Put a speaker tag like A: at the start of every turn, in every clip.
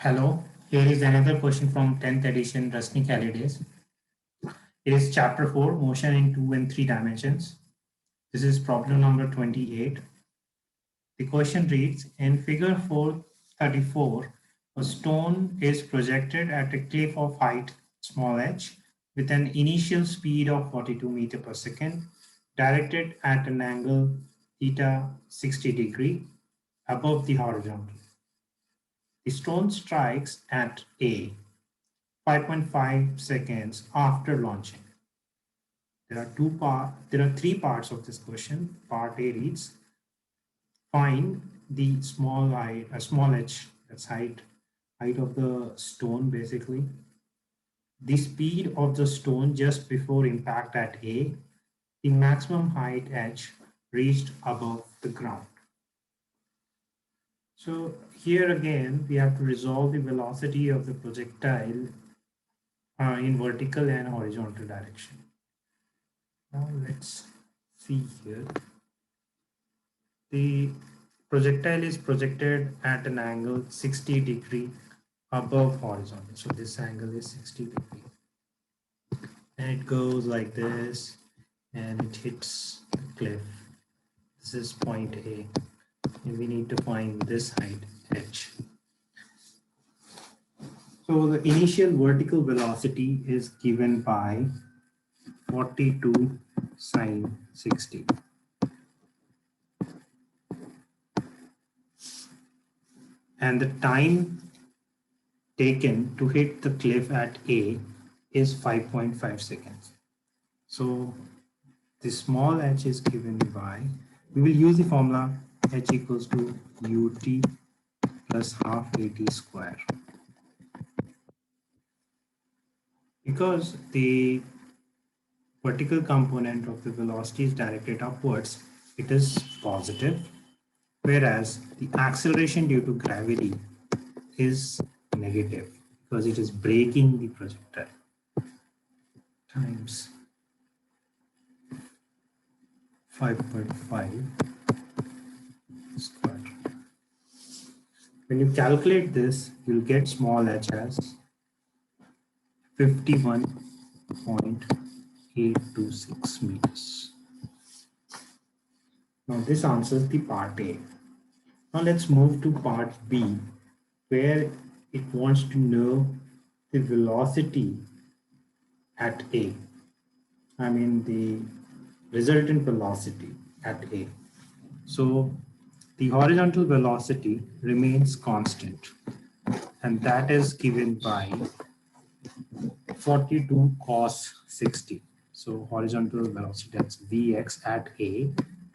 A: Hello, here is another question from 10th edition Resnick Hallidays. It is chapter 4, motion in 2 and 3 dimensions. This is problem number 28. The question reads, in figure 434, a stone is projected at a cliff of height small h with an initial speed of 42 meter per second, directed at an angle theta 60 degree above the horizontal. The stone strikes at A 5.5 seconds after launching. There are three parts of this question. Part A reads, find the small h, that's height of the stone basically. The speed of the stone just before impact at A, the maximum height h reached above the ground. So here again, we have to resolve the velocity of the projectile in vertical and horizontal direction. Now let's see here. The projectile is projected at an angle 60 degree above horizontal. So this angle is 60 degree. And it goes like this and it hits the cliff. This is point A. And we need to find this height h. So the initial vertical velocity is given by 42 sine 60. And the time taken to hit the cliff at A is 5.5 seconds. So the small h is given by, we will use the formula h equals to ut plus half at square. Because the vertical component of the velocity is directed upwards, it is positive, whereas the acceleration due to gravity is negative because it is breaking the projectile times 5.5 squared. When you calculate this, you'll get small h as 51.826 meters. Now this answers the part A. Now let's move to part B, where it wants to know the velocity at A. I mean the resultant velocity at A. So the horizontal velocity remains constant, and that is given by 42 cos 60. So horizontal velocity, that's Vx at A,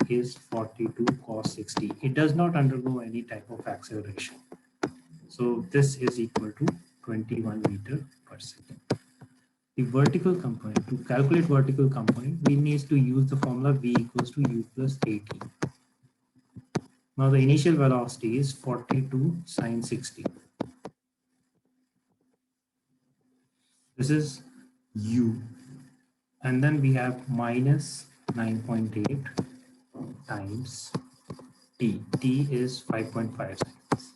A: is 42 cos 60. It does not undergo any type of acceleration. So this is equal to 21 meter per second. The vertical component, to calculate vertical component, we need to use the formula V equals to U plus 18. Now the initial velocity is 42 sine 60. This is U. And then we have minus 9.8 times T. T is 5.5 seconds.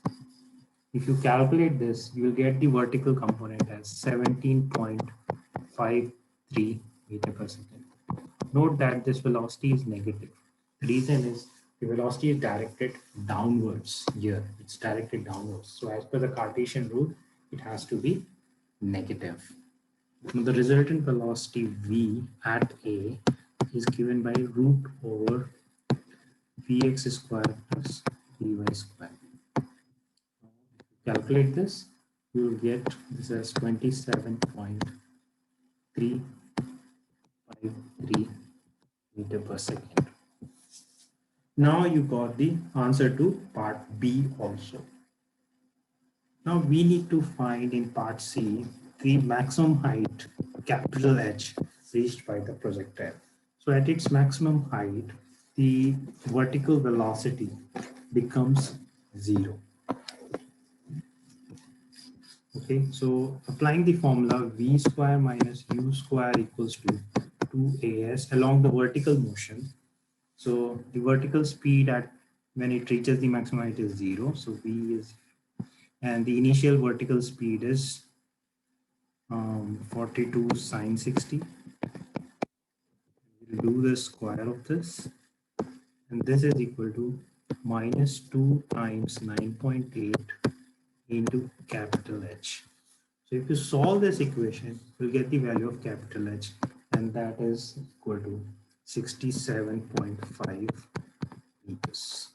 A: If you calculate this, you will get the vertical component as 17.53 meter per second. Note that this velocity is negative. The reason is the velocity is directed downwards here. It's directed downwards. So as per the Cartesian rule, it has to be negative. Now the resultant velocity V at A is given by root over Vx square plus Vy square. Calculate this, you will get this as 27.353 meter per second. Now you got the answer to part B also. Now we need to find in part C the maximum height, capital H, reached by the projectile. So at its maximum height, the vertical velocity becomes 0. Okay, so applying the formula V square minus U square equals to 2as along the vertical motion. So the vertical speed at when it reaches the maximum height is 0. So V is and the initial vertical speed is 42 sine 60. We'll do the square of this, and this is equal to minus 2 times 9.8 into capital H. So if you solve this equation, you'll get the value of capital H, and that is equal to 67.5 meters.